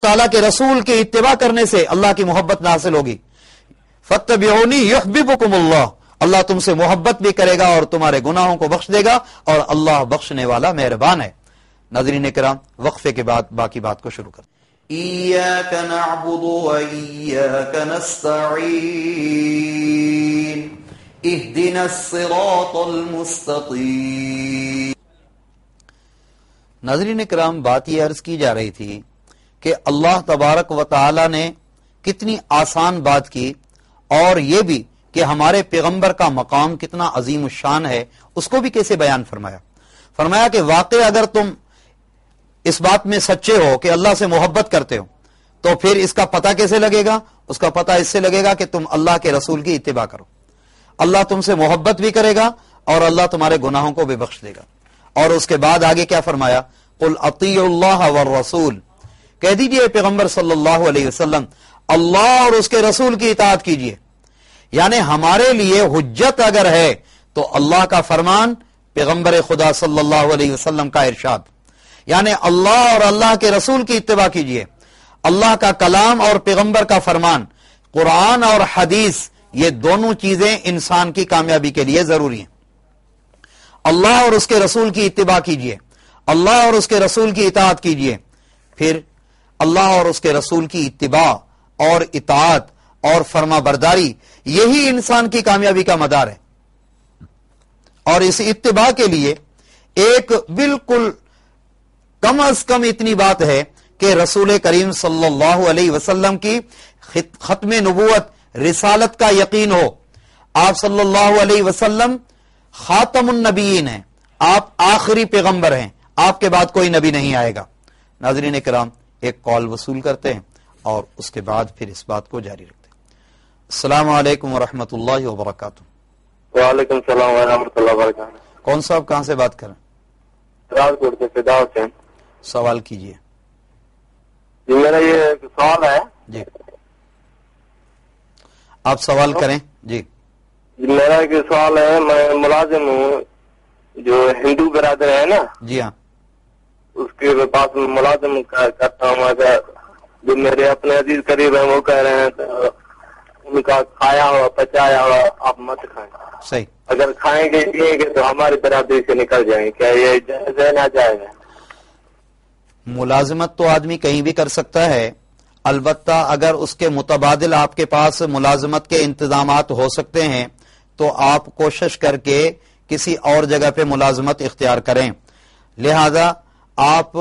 ताला के रसूल की इत्तिबा करने से अल्लाह की मोहब्बत हासिल होगी। फत्तबिऊनी युहब्बिबुकुमुल्लाह, अल्लाह तुमसे मोहब्बत भी करेगा और तुम्हारे गुनाहों को बख्श देगा, और अल्लाह बख्शने वाला मेहरबान है। नाज़रीन किराम, वक्फे के बाद बाकी बात को शुरू करते हैं। इय्याक नअबुदु व इय्याक नस्तईन इहदिनस सिरातल मुस्तकीम। नाज़रीन किराम, बात ये अर्ज की जा रही थी कि अल्लाह तबारक व तआला ने कितनी आसान बात की, और ये भी कि हमारे पैगंबर का मकाम कितना अजीम शान है, उसको भी कैसे बयान फरमाया। फरमाया कि वाकई अगर तुम इस बात में सच्चे हो कि अल्लाह से मोहब्बत करते हो, तो फिर इसका पता कैसे लगेगा? उसका पता इससे लगेगा कि तुम अल्लाह के रसूल की इत्तिबा करो। अल्लाह तुमसे मोहब्बत भी करेगा और अल्लाह तुम्हारे गुनाहों को भी बख्श देगा। और उसके बाद आगे क्या फरमाया? कुल अतीउल्लाह वर रसूल, कह दीजिए पैगंबर सल्लल्लाहु अलैहि वसल्लम, अल्लाह और उसके रसूल की इताअत कीजिए। यानी हमारे लिए हुज्जत अगर है तो अल्लाह का फरमान, पैगंबर खुदा सल्लल्लाहु अलैहि वसल्लम का इरशाद, यानी अल्लाह और अल्लाह के रसूल की इत्तिबा कीजिए। अल्लाह का कलाम और पैगंबर का फरमान, कुरान और हदीस, ये दोनों चीजें इंसान की कामयाबी के लिए जरूरी हैं। अल्लाह और उसके रसूल की इत्तिबा कीजिए, अल्लाह और उसके रसूल की इताअत कीजिए। फिर अल्लाह और उसके रसूल की इत्तिबा और इताअत और फरमा बरदारी, यही इंसान की कामयाबी का मदार है। और इस इत्तिबा के लिए एक बिल्कुल कम अज कम इतनी बात है कि रसूल करीम सल्लल्लाहु अलैहि वसल्लम की खत्म नबूवत, रिसालत का यकीन हो। आप सल्लल्लाहु अलैहि वसल्लम खातमुन नबीयीन हैं, आप आखिरी पैगंबर हैं, आपके बाद कोई नबी नहीं आएगा। नाज़रीन किराम, एक कॉल वसूल करते हैं और उसके बाद फिर इस बात को जारी रखते हैं। अस्सलामु अलैकुम व रहमतुल्लाहि व बरकातुहू। वालेकुम सलाम व रहमतुल्लाहि व बरकातुहू। कौन साहब, कहां से बात कर रहे हैं? राजकोट से फिदा हुसैन। सवाल कीजिए। जी, मेरा ये सवाल है। जी, आप सवाल करें। जी, मेरा एक सवाल है, मैं मुलाजिम हूँ, जो हिंदू बिरादर है ना। जी हाँ, उसके पास मुलाजिम करता हूँ। अगर जो मेरे अपने अजीज करीब है वो कह रहे हैं तो उनका खाया हुआ पचाया हुआ आप मत खाएं। सही। अगर खाएंगे पिएंगे तो हमारी बिरादरी से निकल जाएंगे, क्या ये जायज है ना जायज है? मुलाजमत तो आदमी कहीं भी कर सकता है, अलबत्ता अगर उसके मुतबादिल आपके पास मुलाजमत के इंतजामात हो सकते हैं तो आप कोशिश करके किसी और जगह पे मुलाजमत इख्तियार करें। लिहाजा आप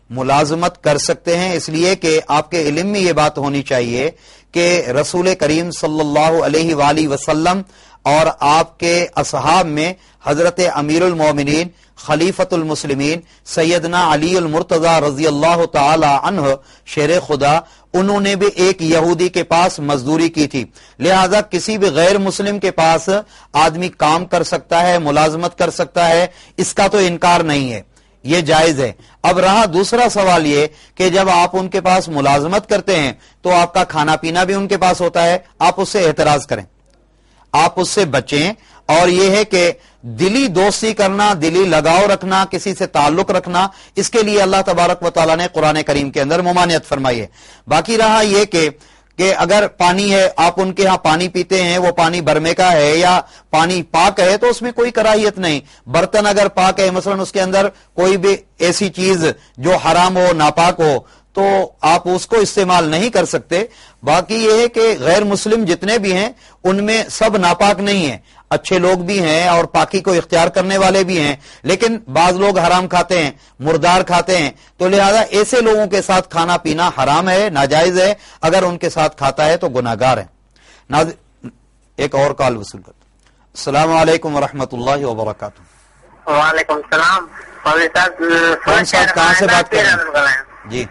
मुलाजमत कर सकते हैं, इसलिए कि आपके इल्म में ये बात होनी चाहिए कि रसूल करीम सल्लल्लाहु अलैहि वसल्लम और आपके असहाब में हजरत अमीरुल मोमिनीन खलीफतुल मुस्लिमीन सैयदना अली अल मुर्तजा रजी अल्लाह तआला अन्हु शेर खुदा, उन्होंने भी एक यहूदी के पास मजदूरी की थी। लिहाजा किसी भी गैर मुस्लिम के पास आदमी काम कर सकता है, मुलाजमत कर सकता है, इसका तो इनकार नहीं है, ये जायज है। अब रहा दूसरा सवाल ये कि जब आप उनके पास मुलाजमत करते हैं तो आपका खाना पीना भी उनके पास होता है, आप उससे एतराज करें, आप उससे बचें। और यह है कि दिली दोस्ती करना, दिली लगाव रखना, किसी से ताल्लुक रखना, इसके लिए अल्लाह तबारक व तआला ने कुरान करीम के अंदर ममानियत फरमाई है। बाकी रहा यह कि अगर पानी है, आप उनके यहां पानी पीते हैं, वो पानी बरमे का है या पानी पाक है, तो उसमें कोई कराहियत नहीं। बर्तन अगर पाक है, मसलन उसके अंदर कोई भी ऐसी चीज जो हराम हो, नापाक हो, तो आप उसको इस्तेमाल नहीं कर सकते। बाकी यह है कि गैर मुस्लिम जितने भी हैं उनमें सब नापाक नहीं है, अच्छे लोग भी हैं और पाकी को इख्तियार करने वाले भी हैं, लेकिन बाज लोग हराम खाते हैं, मुर्दार खाते हैं, तो लिहाजा ऐसे लोगों के साथ खाना पीना हराम है, नाजायज है। अगर उनके साथ खाता है तो गुनाहगार है। एक और कॉल वसूल करते। अस्सलाम वालेकुम व रहमतुल्लाहि व बरकातुहू। वालेकुम सलाम। कौन साहब, कहां से बात कर रहे हैं? जी,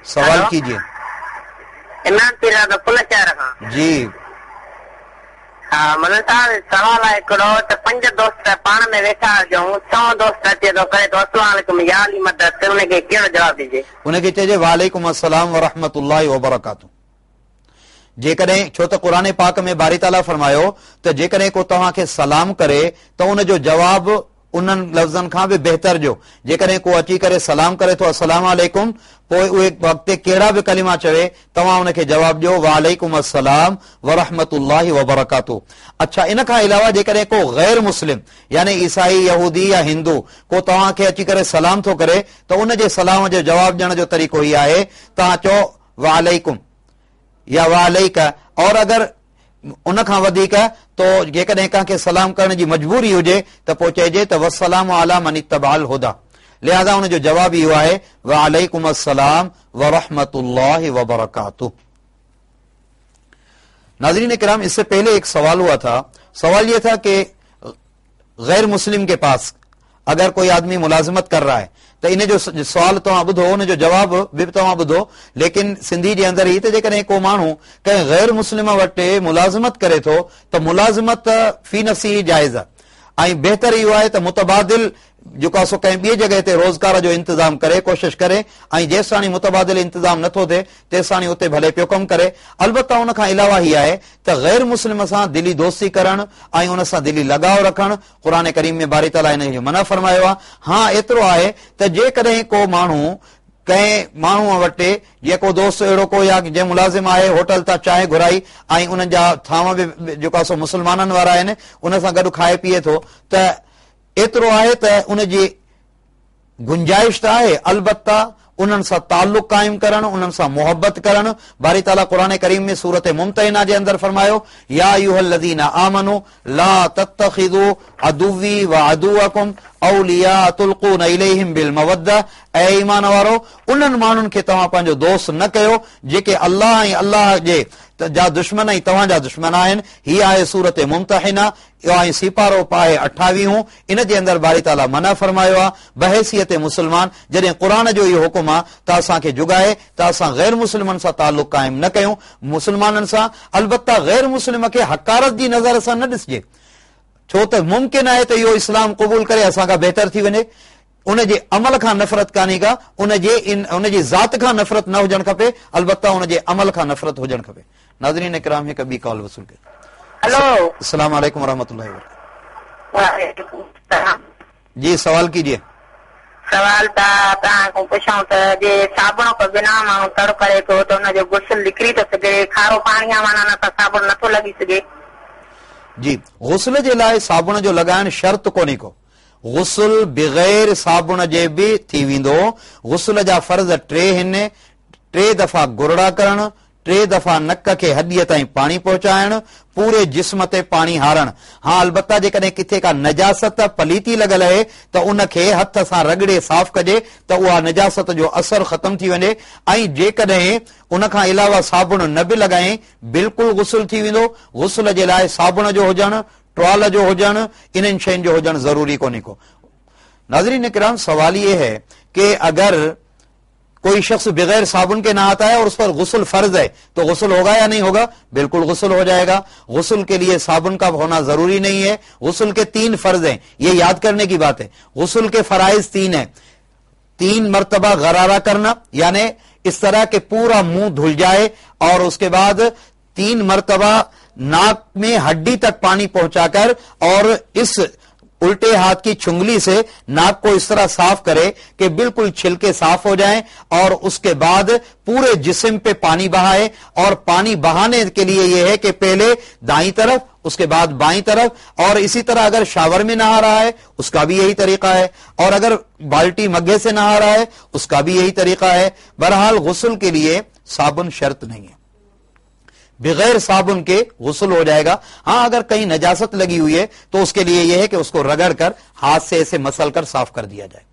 सवाल कीजिए। जी हाँ, मन सवाल है हिकिड़ो त 5 दोस्त पाण में वेठा हुजूं, 100 दोस्त अचे थो करे तो अस्सलाम वालेकुम या अली मदद, उनखे कहिड़ो जवाब ॾिजे? उनखे चइजे वालेकुम अस्सलाम व रहमतुल्लाहि व बरकातुहू। जेकॾहिं, छो त क़ुरान पाक में बारी ताला फरमायो त जेकॾहिं को तव्हांखे सलाम करे त उन जो जवाब उन्हनि लफ़्ज़नि खां बि बहितर जो जेकॾहिं को अची करे सलाम करे थो अस्सलाम वालेकुम, पोइ उहे अॻिते कहिड़ा बि कलिमा चवे तव्हां उनखे जवाबु ॾियो वालेकुम अस्सलाम वरहमतुल्लाहि वबरकातुहू। अच्छा, इन खां अलावा जेकॾहिं को गैर मुस्लिम यानी ईसाई, यहूदी या हिंदू को तव्हांखे अची करे सलाम थो करे त उनजे सलाम जो जवाबु ॾियण जो तरीक़ो हीअ आहे, तव्हां चओ वालेकुम या वालेक, और अगरि उन खां वधीक तो जेकॾहिं कंहिंखे सलाम करण जी मजबूरी हुजे त पोइ चइजे त वस्सलाम अला मन इत्तबाअल हुदा। लिहाज़ा उनजो जवाब इहो आहे वालेकुम अस्सलाम वरहमतुल्लाहि वबरकातुहू। नाज़रीन किराम, इससे पहले एक सवाल हुआ था। सवाल यह था कि गैर मुस्लिम के पास अगर कोई आदमी मुलाजमत कर रहा है तो इन जो सवाल तव्हां ॿुधो, उन जो जवाब बि तव्हां ॿुधो, लेकिन सिंधी जे अंदरि ई त जेकॾहिं को माण्हू कंहिं गैर मुस्लिम वटि मुलाज़मत करे थो त मुलाज़मत फी नफ़्सी जाइज़ आहे, ऐं बहितर इहो आहे त मुतबादिल जेको आहे सो कंहिं ॿिए जॻह ते रोज़गार जो इंतज़ाम करे, कोशिशि करे, ऐं जेसि ताणी मुतबादिल इंतज़ाम नथो थिए तेसि ताणी उते भले पियो कमु करे। अलबत्ता उन खां अलावा हीअ आहे त गैर मुस्लिम सां दिली दोस्ती करणु ऐं उन सां दिली लगाव रखणु क़ुर करीम में बारी ताला हिन जो मना फरमायो आहे। हा, एतिरो आहे त जेकॾहिं को माण्हू कंहिं माण्हूअ वटि जेको दोस्त अहिड़ो को या जंहिं मुलाज़िम आहे होटल तां चांहि घुराई ऐं उन्हनि जा थांव बि जेको आहे सो मुस्लमाननि वारा आहिनि, उन सां गॾु खाए पीए थो, त एतिरो आहे त उनजी गुंजाइश त आहे, अलबत्ता उन्हनि सां ताल्लुक़ क़ाइम करणु, उन्हनि सां मोहबत करणु। बारी ताला क़ुर करीम में सूरत मुमतहिना जे अंदरि फरमायो या अय्युहल्लज़ीना आमनू ला तत्तखिज़ू अदुव्वी व अदुव्वकुम औलिया तुल्क़ून इलैहिम बिल मवद्दा, ऐ ईमान वारो उन्हनि माण्हुनि खे तव्हां पंहिंजो दोस्त न कयो जेके अल्लाह ऐं अल्लाह जे जा दुश्मन ऐं तव्हांजा दुश्मन आहिनि। हीअ आहे सूरत मुमतहिना ऐं सिपारो पाए 28। इन जे अंदरि बारी ताला मना फरमायो आहे बहैसियत मुस्लमान जॾहिं क़ुर जो इहो हुकुम आहे त असांखे जुगाए त असां गैर मुस्लिमनि सां ताल्लुक़ क़ाइम न कयूं, मुस्लमाननि सां। अलबत्ता गैर मुस्लिम खे हकारत जी नज़र सां न ॾिसजे, छो त मुमकिन आहे त इहो इस्लाम क़बूल करे असांखां बहितर थी वञे। उनजे अमल खां नफ़रत कान्हे का, उनजी ज़ात खां नफ़रत न हुजणु खपे, अलबत्ता उनजे अमल खां नफ़रत हुजणु खपे। नाज़रीन इकराम, हिकु ॿी कॉल वसूल कयो। हेलो, अस्सलाम वालेकुम वरहमतुल्लाहि वालेकुम। जी सवाल कीजिए। सवाल तव्हां पुछां त जे साबुण खां बिना माण्हू तर करे थो त हुनजो गुस्ल निकिरी थो सघे, खारो पाणी माना न त साबुण नथो लॻी सघे? जी, गुस्ल जे लाइ साबुण जो लॻाइण शर्त कोन्हे को, गुस्ल बग़ैर साबुण जे बि थी वेंदो। गुस्ल जा फर्ज़ 3 आहिनि, 3 दफ़ा गुरड़ा करणु, 3 दफ़ा नक खे हॾीअ ताईं पाणी पहुचाइणु, पूरे जिस्म ते पाणी हारणु। हा, अलबत्ता जेकॾहिं किथे का नजासत पलीती लॻल आहे त उनखे हथ सां रगड़े साफ़ कजे त उहा नजासत जो असर ख़तम थी वञे, ऐं जेकॾहिं उन खां अलावा साबुण न बि लॻाए बिल्कुलु गुस्ल थी वेंदो। गुस्ल जे लाइ साबुण जो हुजणु, टुवाल जो हुजणु, इन्हनि शयुनि जो हुजणु ज़रूरी कोन्हे को। नाज़रीन किराम, सवाल ये है कि अगर कोई शख्स बगैर साबुन के नहाता है और उस पर गुस्ल फर्ज है तो गुस्ल होगा या नहीं होगा? बिल्कुल गुस्ल हो जाएगा। गुस्ल के लिए साबुन का होना जरूरी नहीं है। गुस्ल के 3 फर्ज हैं, ये याद करने की बात है। गुस्ल के फराइज 3 हैं। 3 मरतबा गरारा करना, यानी इस तरह के पूरा मुंह धुल जाए, और उसके बाद 3 मरतबा नाक में हड्डी तक पानी पहुंचाकर और इस उल्टे हाथ की चुंगली से नाक को इस तरह साफ करे कि बिल्कुल छिलके साफ हो जाएं, और उसके बाद पूरे जिस्म पे पानी बहाए। और पानी बहाने के लिए यह है कि पहले दाईं तरफ, उसके बाद बाईं तरफ, और इसी तरह अगर शावर में नहा रहा है उसका भी यही तरीका है, और अगर बाल्टी मग्गे से नहा रहा है उसका भी यही तरीका है। बहरहाल गुस्ल के लिए साबुन शर्त नहीं है, बगैर साबुन के गुस्ल हो जाएगा। हाँ, अगर कहीं नजासत लगी हुई है तो उसके लिए यह है कि उसको रगड़कर हाथ से ऐसे मसल कर साफ कर दिया जाए।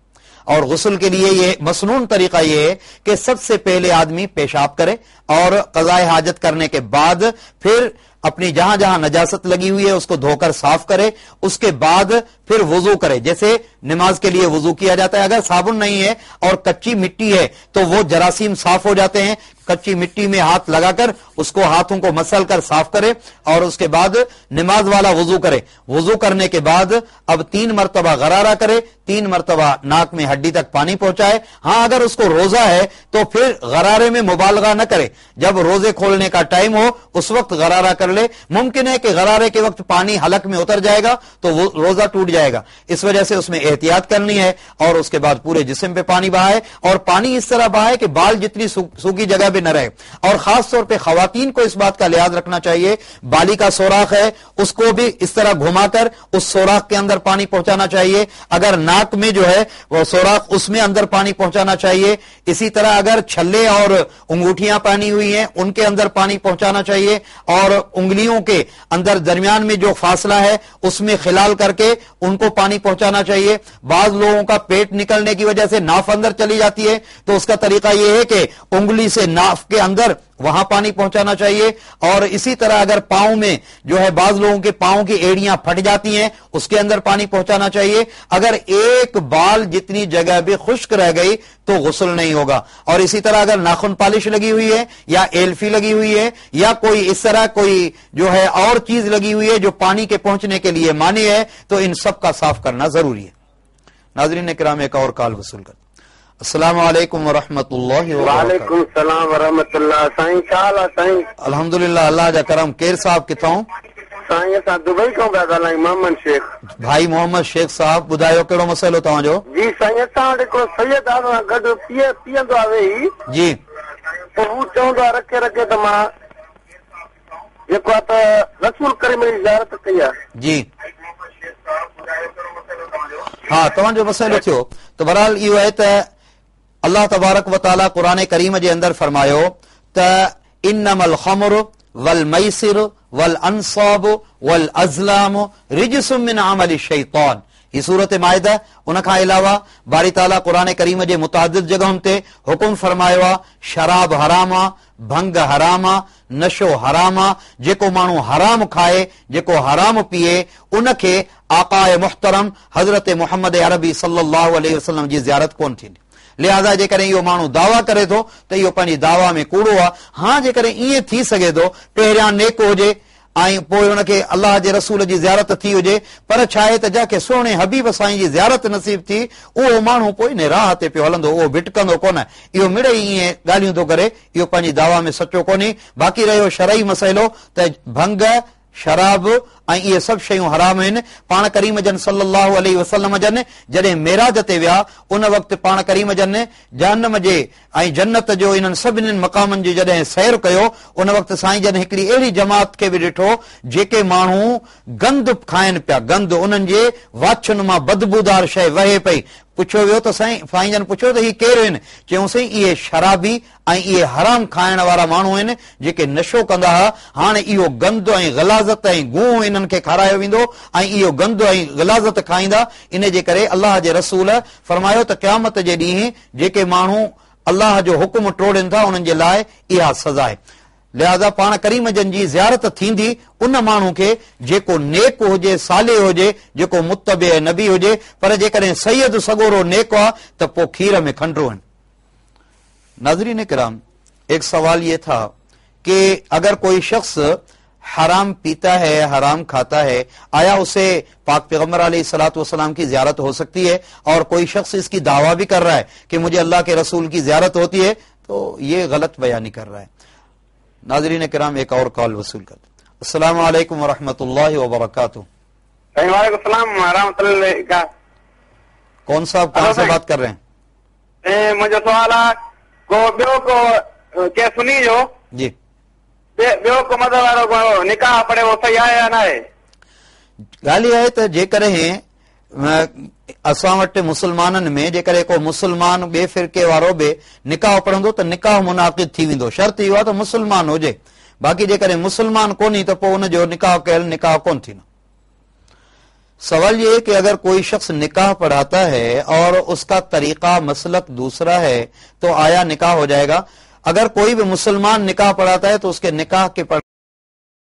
और गुस्ल के लिए यह मसनून तरीका यह है कि सबसे पहले आदमी पेशाब करे और क़ज़ाए हाजत करने के बाद फिर अपनी जहां जहां नजासत लगी हुई है उसको धोकर साफ करे, उसके बाद फिर वुजू करे। जैसे नमाज के लिए वुजू किया जाता है, अगर साबुन नहीं है और कच्ची मिट्टी है तो वो जरासीम साफ हो जाते हैं, कच्ची मिट्टी में हाथ लगाकर उसको हाथों को मसल कर साफ करे और उसके बाद नमाज वाला वजू करे। वजू करने के बाद अब 3 मरतबा गरारा करे, 3 मरतबा नाक में हड्डी तक पानी पहुंचाए। हाँ, अगर उसको रोजा है तो फिर गरारे में मुबालगा न करे, जब रोजे खोलने का टाइम हो उस वक्त गरारा कर ले। मुमकिन है कि गरारे के वक्त पानी हलक में उतर जाएगा तो वो रोजा टूट जाएगा, इस वजह से उसमें एहतियात करनी है और उसके बाद पूरे जिस्म पे पानी बहाए और पानी इस तरह बहाए कि बाल जितनी सूखी जगह भी न रहे। और खास तौर पे खवातीन को इस बात का लिहाज रखना चाहिए, बाली का सोराख है उसको भी इस तरह घुमाकर उस सोराख के अंदर पानी पहुंचाना चाहिए। अगर नाक में जो है वो सोराख, उसमें अंदर पानी पहुंचाना चाहिए। इसी तरह अगर छल्ले और अंगूठियां पहनी हुई हैं उनके अंदर पानी पहुंचाना चाहिए और उंगलियों के अंदर दरमियान में जो फासला है उसमें खिलाल करके उनको पानी पहुंचाना चाहिए। बाज लोगों का पेट निकलने की वजह से नाफ अंदर चली जाती है तो उसका तरीका यह है कि उंगली से नाफ के अंदर वहां पानी पहुंचाना चाहिए। और इसी तरह अगर पांव में जो है बाज लोगों के पांव की एड़ियां फट जाती हैं उसके अंदर पानी पहुंचाना चाहिए। अगर एक बाल जितनी जगह भी खुश्क रह गई तो गुस्ल नहीं होगा। और इसी तरह अगर नाखून पालिश लगी हुई है या एल्फी लगी हुई है या कोई इस तरह कोई जो है और चीज लगी हुई है जो पानी के पहुंचने के लिए मानी है तो इन सब का साफ करना जरूरी है। नाज़रीन किराम, एक और कॉल वसूल कर। अस्सलाम वालेकुम वरहमतुल्लाहि व वालेकुम सलाम वरहमतुल्लाह। साईं चाल साईं? अल्हम्दुलिल्लाह, अल्लाह जा करम। केर साहब किथां? साईं असां दुबई खां पिया ॻाल्हायूं, मोहम्मद शेख। भाई मोहम्मद शेख साहब, ॿुधायो कहिड़ो मसइलो तव्हांजो? जी साईं, असां वटि हिकिड़ो सैयद आहे गॾु पीअंदो आहे वेही, जी, पोइ हू चवंदो आहे रखे रखे त मां जेको आहे त रसूल करीम जी ज़ियारत कई आहे। जी हाँ, तव्हांजो मसइलो थियो त बहरहाल इहो आहे त अल्लाह तबारक व तआला क़ुरान करीम जे अंदर फरमायो त इन्नमल खमर वल मैसिर वल अंसाब वल अज़लाम रिजसुम मिन अमल शैतान। ही सूरत माइदा। उन खां अलावा बारी ताला क़ुरान करीम जे मुतादिद जगहुनि ते हुकुम फरमायो आहे शराब हराम आहे, भंग हराम आहे, नशो हराम आहे। जेको माण्हू हराम खाए, जेको हराम पीए, उनखे आकाए मुहतरम हज़रत मुहम्मद अरबी सल्लल्लाहु अलैहि वसल्लम जी ज़ियारत कोन थींदी। लिहाज़ा जेकॾहिं इहो माण्हू दावा करे थो त इहो पंहिंजी दावा में कूड़ो आहे। हाँ, जेकॾहिं ईअं थी सघे थो पहिरियां नेक हुजे ऐं पोइ हुनखे अल्लाह जे रसूल जी ज़ियारत थी हुजे, पर छा आहे त जंहिंखे सुहिणे हबीब साईं जी ज़ियारत नसीब थी उहो माण्हू पोइ इन राह ते पियो हलंदो, उहो भिटकंदो कोन। इहो मिड़ई ईअं ॻाल्हियूं थो करे, इहो पंहिंजी दावा में सचो कोन्हे। बाक़ी रहियो शरई मसइलो त भंग, शराब ऐं इहे सभु शयूं हराम आहिनि। पाण करीम जन सल्लल्लाहु अलैहि वसल्लम जन जॾहिं मेराज ते विया उन वक़्तु पाण करीम जन जहन्नम जे ऐं जन्नत जो इन्हनि सभिनी मक़ामनि जी जॾहिं सैर कयो उन वक़्तु साईं जन हिकिड़ी अहिड़ी जमात खे बि ॾिठो जेके माण्हू गंद खाइनि पिया, गंद, उन्हनि जे वाछुनि मां बदबूदार शइ वहे पई। पुछियो वियो त साईं जन पुछियो त ही केरु आहिनि? चयूंसीं इहे शराबी ऐं इहे हराम खाइण वारा माण्हू आहिनि जेके नशो कंदा हुआ। हाणे इहो गंद ऐं ग़लाज़त ऐं गूं इन्हनि खे खारायो वेंदो ऐं इहो गंद ऐं ग़लाज़त खाईंदा। इन जे करे अल्लाह जे रसूल फरमायो त क़यामत जे ॾींहुं जेके माण्हू अल्लाह जो हुकुम टोड़नि था उन्हनि जे लाइ इहा सज़ा आहे। लिहाज़ा पाण करीम जन जी ज़ियारत थींदी उन माण्हू खे जेको नेक हुजे, साले हुजे, जेको मुत्तबे नबी हुजे। पर जेकॾहिं सैयद सगोरो नेक आहे त पोइ खीर में खंडरू आहिनि। नाज़रीन किराम, एक सवाल ये था कि अगर कोई शख्स हराम पीता है, हराम खाता है, आया उसे पाक पैगम्बर अलैहिस्सलातु वस्सलाम की ज़ियारत हो सकती है? और कोई शख्स इसकी दावा भी कर रहा है कि मुझे अल्लाह के रसूल की ज़ियारत होती है, तो ये गलत बयानी कर रहा है। नाज़रीन किराम, एक और कॉल वसूल कर। अस्सलाम वालेकुम वरहमतुल्लाहि वबरकातुहू। वालेकुम सलाम वरहमतुल्लाह। कौन साहब, कहाँ से बात कर रहे हैं? मुझे सवाल है को ॿियो को के सुनी जो जी, ॿियो को मदद वारो को निकाह पढ़े वो सही आहे या न आहे? ॻाल्हि आहे त जेकॾहिं असां वटि मुस्लमाननि में जेकॾहिं को मुस्लमान ॿिए फ़िरके वारो बि निकाह पढ़ंदो त निकाह मुनाक़िद थी वेंदो। शर्त इहो आहे त मुस्लमान हुजे। बाक़ी जेकॾहिं मुस्लमान कोन्हे त पोइ हुनजो निकाह कयल निकाह कोन थींदो। सवाल ये है कि अगर कोई शख्स निकाह पढ़ाता है और उसका तरीका मसलक दूसरा है तो आया निकाह हो जाएगा? अगर कोई भी मुसलमान निकाह पढ़ाता है तो उसके निकाह के